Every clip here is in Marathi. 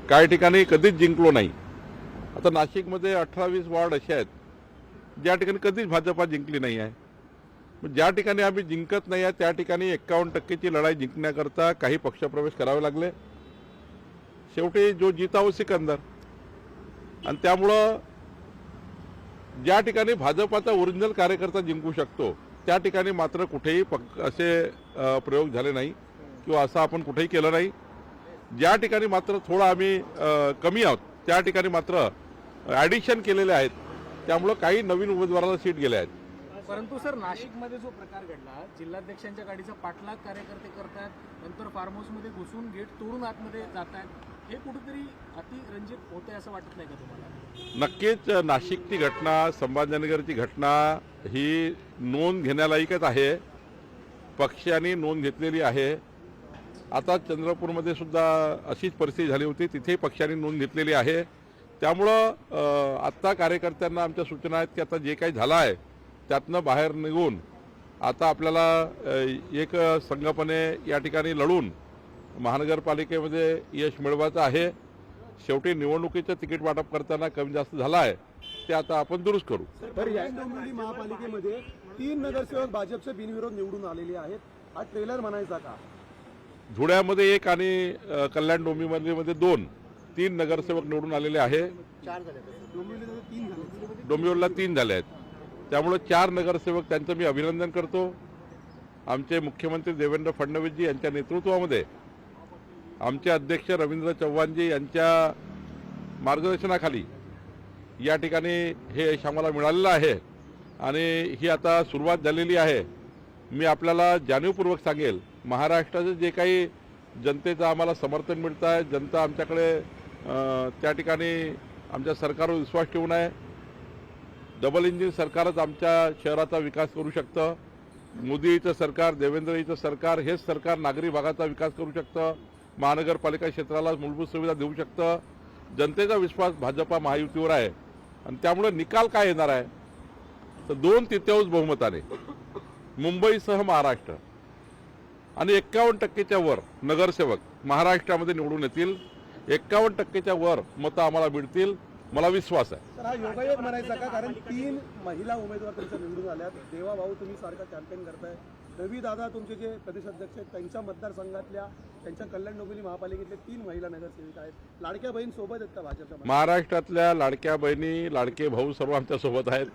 काही ठिकाणी कधीच जिंकलो नाही। आता नाशिकमध्ये 18-20 वार्ड असे आहेत ज्या ठिकाणी कधीच भाजपा जिंकली नाही आहे। ज्या ठिकाणी आम्ही जिंकत नाही आहे त्या ठिकाणी 51% लढाई जिंकण्याकरता काही पक्षप्रवेश करावे लागले। शेवटी जो जीता वो सिकंदर। आणि त्यामुळं ज्या ठिकाणी भाजपाचा ओरिजिनल कार्यकर्ता जिंकू शकतो त्या ठिकाणी मात्र कुठेही असे प्रयोग झाले नाही किंवा असं आपण कुठेही केलं नाही। ज्या ठिकाणी मात्र थोडा आम्ही कमी आहोत त्या ठिकाणी मात्र ॲडिशन केलेले आहेत। त्यामुळं काही नवीन उमेदवाराला सीट गेले आहेत। परंतु सर नाशिकमध्ये जो प्रकार घडला, जिल्हाध्यक्षांच्या गाडीचा पाठलाग कार्यकर्ते करतात, नंतर फार्म हाऊसमध्ये घुसून गेट तोडून आतमध्ये जातात, हे कुठेतरी अतिरंजित होते असं वाटत नाही का तुम्हाला? नक्कीच नाशिकची घटना, संभाजीनगरची घटना ही नोंद घेण्यालायकच आहे। पक्षाने नोंद घेतलेली आहे। आता चंद्रपूरमध्ये सुद्धा अशीच परिस्थिती झाली होती, तिथेही पक्षाने नोंद घेतलेली आहे। त्यामुळं आत्ता कार्यकर्त्यांना आमच्या सूचना आहेत की आता जे काही झालं आहे त्यातनं बाहेर निघून आता आपल्याला एक संघपणे या ठिकाणी लढून महानगरपालिकेमध्ये यश मिळवायचं आहे। शेवटी निवडणुकीचं तिकीट वाटप करताना कमी जास्त झाला आहे ते आता आपण दुरुस्त करू। तर या डोंबिवली महापालिकेमध्ये 3 नगरसेवक भाजपचे बिनविरोध निवडून आलेले आहेत। हा ट्रेलर म्हणायचा का? धुळ्यामध्ये 1 आणि कल्याण डोंबिवलीमध्ये 2, 3 नगरसेवक निवडून आलेले आहे। 4 झाले, डोंबिवलीमध्ये 3 झाले, डोंबिवलीला 3 झाले आहेत। त्यामुळे 4 नगरसेवक त्यांचं मी अभिनंदन करतो। आमचे मुख्यमंत्री देवेंद्र फडणवीसजी यांच्या नेतृत्वामध्ये आमचे अध्यक्ष रवींद्र चव्हाणजी यांच्या मार्गदर्शनाखाली या ठिकाणी हे यश आम्हाला मिळालेलं आहे आणि ही आता सुरुवात झालेली आहे। मी आपल्याला जाणीवपूर्वक सांगेल, महाराष्ट्राचं जे काही जनतेचं आम्हाला समर्थन मिळतं आहे, जनता आमच्याकडे त्या ठिकाणी आमच्या सरकारवर विश्वास ठेवून आहे। डबल इंजिन सरकारच आमच्या शहराचा विकास करू शकतं। मोदीचं सरकार, देवेंद्रजीचं सरकार हेच सरकार नागरी भागाचा विकास करू शकतं, महानगरपालिका क्षेत्राला मूलभूत सुविधा देऊ शकतं। जनतेचा विश्वास भाजपा महायुतीवर आहे आणि त्यामुळे निकाल काय येणार आहे तर 2/3 बहुमताने मुंबईसह महाराष्ट्र आणि 51%च्या वर नगरसेवक महाराष्ट्रामध्ये निवडून येतील। 51%च्या वर मतं आम्हाला मिळतील, मला विश्वास आहे। तर हा योगायोग म्हणायचा का? कारण 3 महिला उमेदवार तुमच्या निवडून आल्यात। देवा भाऊ तुम्ही सारखा कॅम्पेन करताय, रवी दादा तुमचे जे प्रदेशाध्यक्ष आहेत त्यांच्या मतदारसंघातल्या, त्यांच्या कल्याण डोंबिवली महापालिकेतले 3 महिला नगरसेविका आहेत। लाडक्या बहीण सोबत आहेत का भाजपच्या? महाराष्ट्रातल्या लाडक्या बहिणी, लाडके भाऊ सर्व आमच्या सोबत आहेत,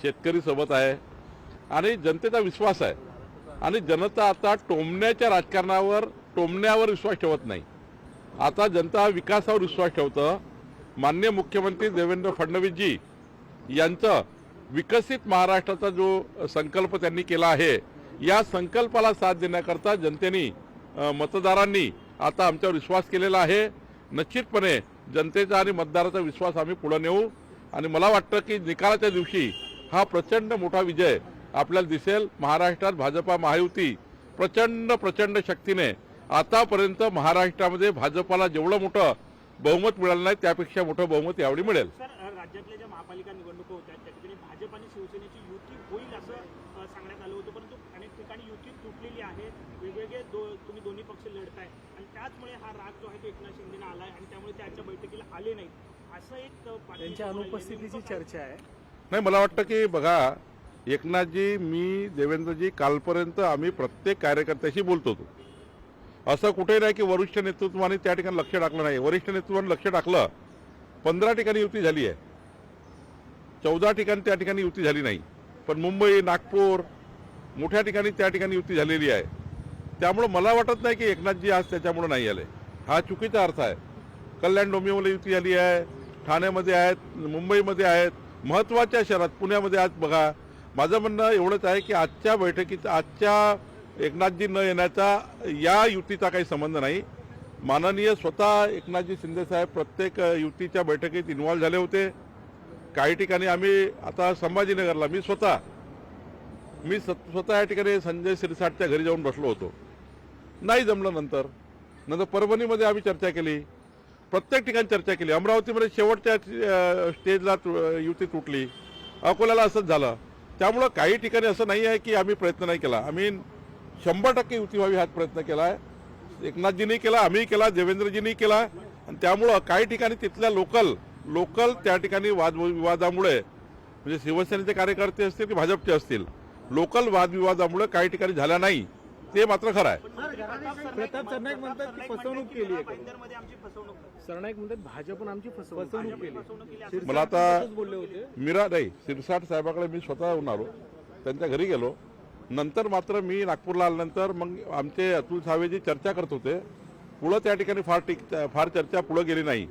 शेतकरी सोबत आहे आणि जनतेचा विश्वास आहे। आणि जनता आता टोमण्याच्या राजकारणावर, टोमण्यावर विश्वास ठेवत नाही। आता जनता विकासावर विश्वास ठेवतं। माननीय मुख्यमंत्री देवेंद्र फडणवीसजी यांचं विकसित महाराष्ट्राचा जो संकल्प त्यांनी केला आहे, या संकल्पाला साथ देण्याकरता जनतेने, मतदारांनी आता आमच्यावर विश्वास केलेला आहे। निश्चितपणे जनतेचा आणि मतदाराचा विश्वास आम्ही पुढे नेऊ आणि मला वाटतं की निकालाच्या दिवशी हा प्रचंड मोठा विजय आपल्याला दिसेल। महाराष्ट्रात भाजपा महायुती प्रचंड शक्तीने आतापर्यंत महाराष्ट्रामध्ये भाजपाला जेवढं मोठं बहुमत मिळालं नाही त्यापेक्षा मोठं बहुमत यावेळी मिळेल। सर, राज्यातल्या ज्या महापालिका निवडणुका होत्या त्या ठिकाणी भाजप आणि शिवसेनेची युती होईल असं सांगण्यात आलं होतं, परंतु अनेक ठिकाणी युती तुटलेली आहे। वेगवेगळे तुम्ही दोन्ही पक्ष लढताय आणि त्याचमुळे हा राग जो आहे तो एकनाथ शिंदेना आलाय आणि त्यामुळे त्यांच्या बैठकीला आले नाहीत असं एक त्यांच्या अनुपस्थितीची चर्चा आहे। नाही, मला वाटतं की बघा, एकनाथजी, मी, देवेंद्रजी कालपर्यंत आम्ही प्रत्येक कार्यकर्त्याशी बोलतो होतो। असं कुठे नाही की वरिष्ठ नेतृत्वाने त्या ठिकाणी लक्ष टाकलं नाही। वरिष्ठ नेतृत्वाने लक्ष टाकलं। 15 ठिकाणी युती झाली आहे, 14 ठिकाणी त्या ठिकाणी युती झाली नाही, पण मुंबई, नागपूर मोठ्या ठिकाणी त्या ठिकाणी युती झालेली आहे। त्यामुळे मला वाटत नाही की एकनाथजी आज त्याच्यामुळे नाही आले, हा चुकीचा अर्थ आहे। कल्याण डोंबिवलीमध्ये युती झाली आहे, ठाण्यामध्ये आहेत, मुंबईमध्ये आहेत, महत्त्वाच्या शहरात पुण्यामध्ये आज बघा। माझं म्हणणं एवढंच आहे की आजच्या बैठकीचा, आजच्या एकनाथजी न येण्याचा या युतीचा काही संबंध नाही। माननीय स्वतः एकनाथजी शिंदेसाहेब प्रत्येक युतीच्या बैठकीत इन्व्हॉल्व झाले होते। काही ठिकाणी आम्ही आता संभाजीनगरला मी स्वतः या ठिकाणी संजय शिरसाटच्या घरी जाऊन बसलो होतो, नाही जमलं। नंतर परभणीमध्ये आम्ही चर्चा केली, प्रत्येक ठिकाणी चर्चा केली। अमरावतीमध्ये शेवटच्या स्टेजला युती तुटली, अकोल्याला असंच झालं। त्यामुळं काही ठिकाणी असं नाही आहे की आम्ही प्रयत्न नाही केला। आम्ही 100% युती व्हावी हाच प्रयत्न केला आहे। एकनाथजींनी केला, आम्ही केला, देवेंद्रजींनी केला आणि त्यामुळं काही ठिकाणी तिथल्या लोकल त्या ठिकाणी वादविवादामुळे म्हणजे शिवसेनेचे कार्यकर्ते असतील की भाजपचे असतील लोकल वादविवादामुळे काही ठिकाणी झाल्या नाही ते मात्र खरं आहे. प्रताप सरनाईक म्हणतात की फसवणूक केली आहे. भाईंदरमध्ये आमची फसवणूक झाली. सरनाईक म्हणतात भाजपनं आमची फसवणूक केली. फसवणूक केली मला आता बोलले होते. मीरा नाही शिरसाट साहेबाकडे मी स्वतः येऊन आलो त्यांच्या घरी गेलो नंतर मात्र मी नागपूरला आल्यानंतर मग आमचे अतुल सावेजी चर्चा करत होते पुढं त्या ठिकाणी फार चर्चा पुढं गेली नाही.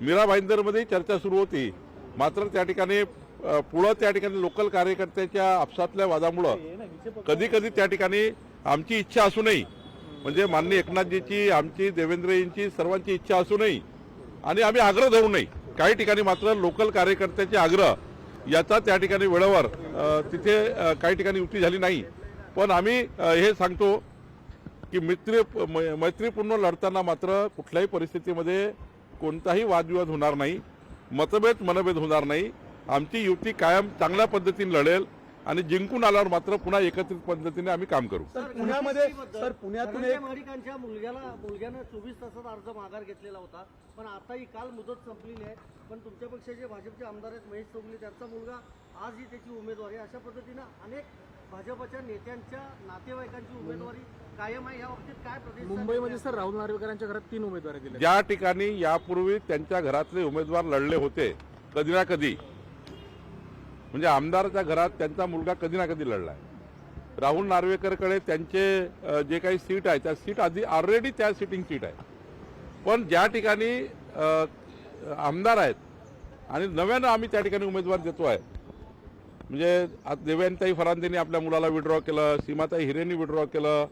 मीरा भाईंदरमध्ये चर्चा सुरू होती मात्र त्या ठिकाणी पुढं त्या ठिकाणी लोकल कार्यकर्त्याच्या आपसातल्या वादामुळं कधी कधी त्या ठिकाणी आमची इच्छा असूनही म्हणजे माननीय एकनाथजीची आमची देवेंद्रजींची सर्वांची इच्छा असूनही आणि आम्ही आग्रह धरू नये काही ठिकाणी मात्र लोकल कार्यकर्त्याचे आग्रह याचा त्या ठिकाणी वेळेवर तिथे काही ठिकाणी युती झाली नाही. पण आम्ही हे सांगतो की मैत्रीपूर्ण लढताना मात्र कुठल्याही परिस्थितीमध्ये कोणताही वादविवाद होणार नाही मनभेद होणार नाही. आमची युती कायम चांगल्या पद्धतीने लढेल आणि जिंकून आल्यावर मात्र पुन्हा एकत्रित पद्धतीने आम्ही काम करू. पुण्यातून एक महाडिकांच्या मुलग्यानं 24 तासात अर्ज माघार घेतलेला होता पण आता ही काल मुदत संपलेली आहे पण तुमच्या पक्षाचे भाजपचे आमदार आहेत महेश चौगले त्यांचा मुलगा आजही त्याची उमेदवारी अशा पद्धतीनं अनेक भाजपच्या नेत्यांच्या नातेवाईकांची उमेदवारी कायम आहे. या बाबतीत काय प्रदेश मुंबईमध्ये सर राहुल नार्वेकरांच्या घरात 3 उमेदवारी दिल्या. ज्या ठिकाणी यापूर्वी त्यांच्या घरातले उमेदवार लढले होते कधी ना कधी म्हणजे आमदाराच्या घरात त्यांचा मुलगा कधी ना कधी लढलाय. राहुल नार्वेकरकडे त्यांचे जे काही सीट आहे त्या सीट आधी ऑलरेडी त्या सिटिंग सीट आहे. पण ज्या ठिकाणी आमदार आहेत आणि नव्यानं आम्ही त्या ठिकाणी उमेदवार देतो आहे म्हणजे देवयानीताई फरांदेंनी आपल्या मुलाला विड्रॉ केलं सीमाताई हिरेंनी विड्रॉ केलं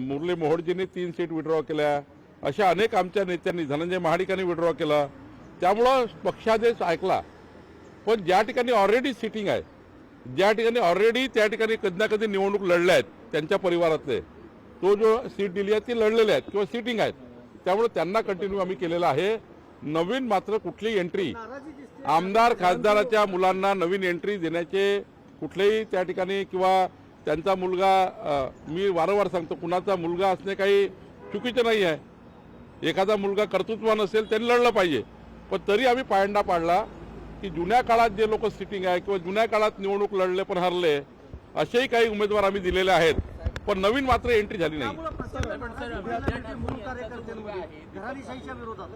मुरली मोहोळजींनी 3 सीट विड्रॉ केल्या अशा अनेक आमच्या नेत्यांनी धनंजय महाडिकांनी विड्रॉ केलं. त्यामुळं पक्षादेश ऐकला. पण ज्या ठिकाणी ऑलरेडी सिटिंग आहे ज्या ठिकाणी ऑलरेडी त्या ठिकाणी कधी ना कधी निवडणूक लढल्या आहेत त्यांच्या परिवारातले तो जो सीट दिली आहे ती लढलेले आहेत किंवा सिटिंग आहेत त्यामुळे त्यांना कंटिन्यू आम्ही केलेलं आहे. नवीन मात्र कुठली एंट्री आमदार खासदाराच्या मुलांना नवीन एंट्री देण्याचे कुठलेही त्या ठिकाणी किंवा त्यांचा मुलगा मी वारंवार सांगतो कुणाचा मुलगा असणे काही चुकीचं नाही आहे. एखादा मुलगा कर्तृत्वान असेल त्यांनी लढलं पाहिजे. पण तरी आम्ही पायंडा पाडला की जुन्या काळात जे लोक सिटिंग आहे किंवा जुन्या काळात निवडणूक लढले पण हरले असेही काही उमेदवार आम्ही दिलेले आहेत पण नवीन मात्र एंट्री झाली नाही.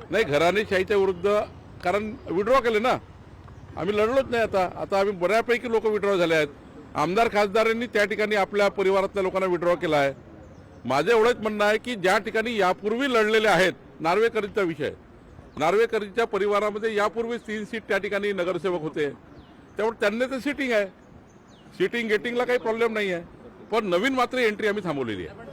नाही घराणेशाहीच्या विरुद्ध कारण विड्रॉ केले ना आम्ही लढलोच नाही. आता आम्ही बऱ्यापैकी लोक विड्रॉ झाले आहेत. आमदार खासदारांनी त्या ठिकाणी आपल्या परिवारातल्या लोकांना विड्रॉ केला आहे. माझं एवढंच म्हणणं आहे की ज्या ठिकाणी यापूर्वी लढलेले आहेत नार्वेकरचा विषय नार्वेकरच्या परिवारामध्ये यापूर्वी 3 सीट त्या ठिकाणी नगरसेवक होते त्यामुळे त्यांना तर सिटिंग आहे सिटिंग गेटिंगला काही प्रॉब्लेम नाही आहे. पण नवीन मात्र एंट्री आम्ही थांबवलेली आहे.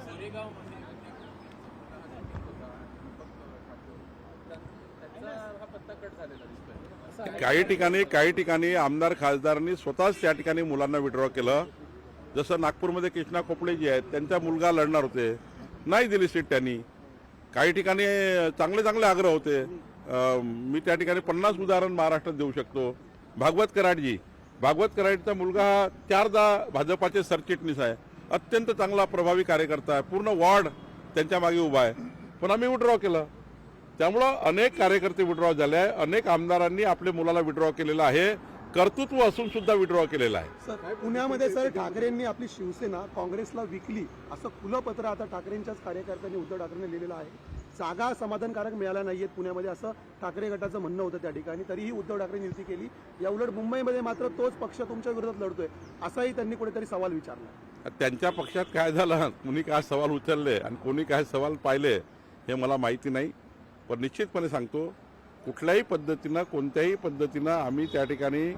काही ठिकाणी आमदार खासदारांनी स्वतःच त्या ठिकाणी मुलांना विड्रॉ केलं. जसं नागपूरमध्ये कृष्णा खोपडे जे आहेत त्यांचा मुलगा लढणार होते नाही दिली सीट त्यांनी. काही ठिकाणी चांगले आग्रह होते. मी त्या ठिकाणी 50 उदाहरण महाराष्ट्रात देऊ शकतो. भागवत कराडचा मुलगा हा 4दा भाजपाचे सरचिटणीस आहे. अत्यंत चांगला प्रभावी कार्यकर्ता आहे. पूर्ण वॉर्ड त्यांच्या मागे उभा आहे. पण आम्ही विड्रॉ केलं. त्यामुळं अनेक कार्यकर्ते विड्रॉ झाले आहे. अनेक आमदारांनी आपल्या मुलाला विड्रॉ केलेला आहे. कर्तृत्व असून सुद्धा विड्रॉ केलेला आहे. सर पुण्यामध्ये सर ठाकरेंनी आपली शिवसेना काँग्रेसला विकली असं खुलं पत्र आता ठाकरेंच्याच कार्यकर्त्यांनी उद्धव ठाकरेंनी लिहिलेलं आहे. जागा समाधानकारक मिळाल्या नाहीयेत पुण्यामध्ये असं ठाकरे गटाचं म्हणणं होतं त्या ठिकाणी. तरीही उद्धव ठाकरेंनी युती केली. या उलट मुंबईमध्ये मात्र तोच पक्ष तुमच्या विरोधात लढतोय असाही त्यांनी कुठेतरी सवाल विचारला. त्यांच्या पक्षात काय झालं कोणी काय सवाल उचलले आणि कोणी काय सवाल पाहिले हे मला माहिती नाही. पण निश्चितपणे सांगतो कुठल्याही पद्धतीनं कोणत्याही पद्धतीनं आम्ही त्या ठिकाणी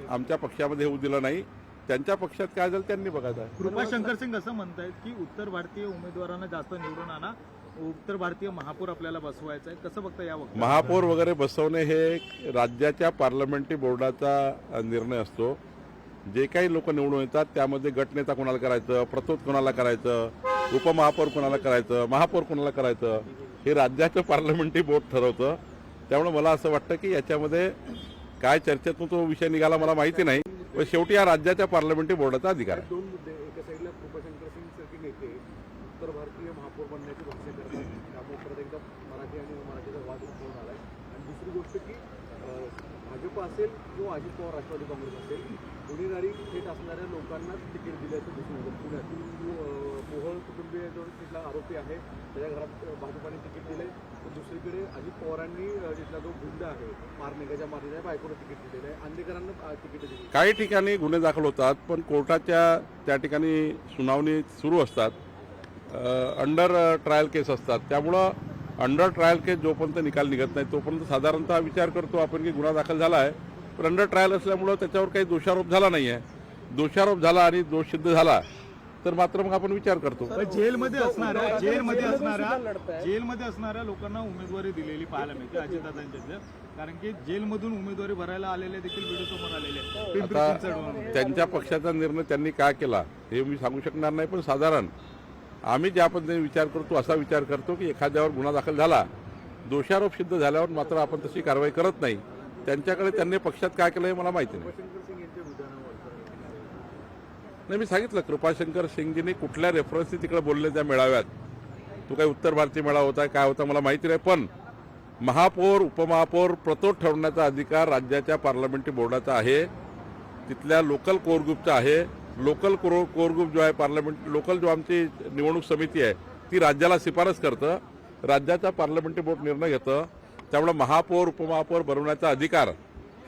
आमच्या पक्षामध्ये होऊ दिलं नाही. त्यांच्या पक्षात काय झालं त्यांनी बघायचं आहे. कृपा शंकर सिंग असं म्हणतायत की उत्तर भारतीय उमेदवारांना जास्त निवडून आणा उत्तर भारतीय महापौर आपल्याला बसवायचा आहे. कसं बघता या वक्तव्यावर? महापौर वगैरे बसवणे हे राज्याच्या पार्लमेंटरी बोर्डाचा निर्णय असतो. जे काही लोक निवडून येतात त्यामध्ये गटनेता कोणाला करायचं प्रतोद कोणाला करायचं उपमहापौर कोणाला करायचं महापौर कोणाला करायचं हे राज्याचं पार्लमेंटरी बोर्ड ठरवतं. त्यामुळे मला असं वाटतं की याच्यामध्ये काय चर्चेतून तो विषय निघाला मला माहिती नाही. पण शेवटी हा राज्याच्या पार्लमेंटरी बोर्डाचा अधिकार आहे. 2 मुद्दे. एका साईडला कृपाशंकर सिंग सारखे नेते उत्तर भारतीय महापौर बनण्याची भाषा करतात त्यामुळे परत एकदा मराठी आणि मराठीचा वाद उठवून आला आहे. आणि दुसरी गोष्ट की भाजप असेल किंवा अजित पवार राष्ट्रवादी काँग्रेस असेल, गुन्हेगारी थेट असणाऱ्या लोकांनाच तिकीट दिल्याचं दिसून येतं. पुण्यात मोहोळ कुटुंबीय जो तिथला आरोपी आहे त्याच्या घरात भाजपाने तिकीट दिले, तर दुसरीकडे अजित पवारांनी तिथला जो गुंड आहे मारनेगाच्या मारण्याच्या बायकोला तिकीट दिलेलं आहे, आंदेकरांना तिकीट दिली. काही ठिकाणी गुन्हे दाखल होतात, पण कोर्टाच्या त्या ठिकाणी सुनावणी सुरू असतात, अंडर ट्रायल केस असतात. त्यामुळं अंडर ट्रायल केस जोपर्यंत निकाल निघत नाही तोपर्यंत साधारणतः विचार करतो आपण की गुन्हा दाखल झाला आहे, पण अंडर ट्रायल असल्यामुळं त्याच्यावर काही दोषारोप झाला नाही आहे. दोषारोप झाला आणि दोष सिद्ध झाला तर मात्र मग आपण विचार करतो. जेलमध्ये असणाऱ्या लोकांना उमेदवारी दिलेली पाहायला मिळते अजितदादांच्या, कारण की जेलमधून उमेदवारी भरायला आलेले देखील व्हिडिओ समोर आलेले आहेत. पिंपरी आता चिंचवडमध्ये त्यांच्या पक्षाचा निर्णय त्यांनी काय केला हे मी सांगू शकणार नाही, पण साधारण आम्ही ज्या पद्धतीने विचार करतो असा विचार करतो की एखाद्यावर गुन्हा दाखल झाला, दोषारोप सिद्ध झाल्यावर मात्र आपण तशी कारवाई करत नाही. त्यांच्याकडे त्यांनी पक्षात काय केलं हे मला माहिती नाही. नाही, मी सांगितलं कृपाशंकर सिंगजींनी कुठल्या रेफरन्सने तिकडे बोलले त्या मेळाव्यात. तो काही उत्तर भारतीय मेळावा होता काय होता मला माहिती नाही, पण महापौर उपमहापौर प्रतोद ठरवण्याचा अधिकार राज्याच्या पार्लमेंटरी बोर्डाचा आहे, तिथल्या लोकल कोर ग्रुपचा आहे. लोकल कोर ग्रुप जो आहे पार्लमेंट लोकल जो आमची निवडणूक समिती आहे ती राज्याला शिफारस करतं, राज्याचा पार्लमेंटरी बोर्ड निर्णय घेतं. त्यामुळे महापौर उपमहापौर बनवण्याचा अधिकार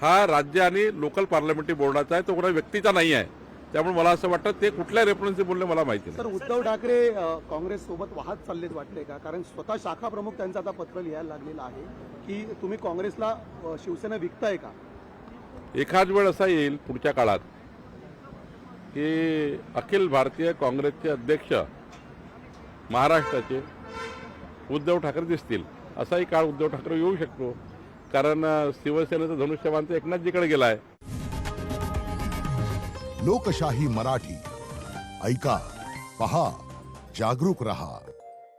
हा राज्य आणि लोकल पार्लमेंटरी बोर्डाचा आहे, तो कोणा व्यक्तीचा नाही आहे. त्यामुळे मला असं वाटतं ते कुठल्या रेफरन्सने बोलले मला माहिती नाही. सर, उद्धव ठाकरे काँग्रेस सोबत वाहत चाललेत वाटते का? कारण स्वतः शाखा प्रमुख त्यांचं आता पत्र लिहायला लागलेलं आहे की तुम्ही काँग्रेसला शिवसेना विकताय का? एखाद वेळ असा येईल पुढच्या काळात की अखिल भारतीय काँग्रेसचे अध्यक्ष महाराष्ट्राचे उद्धव ठाकरे दिसतील. असाही काळ उद्धव ठाकरे येऊ शकतो, कारण शिवसेनेचं धनुष्यबाण तर एकनाथजीकडे गेला आहे. लोकशाही मराठी ऐका, पहा, जागरूक रहा.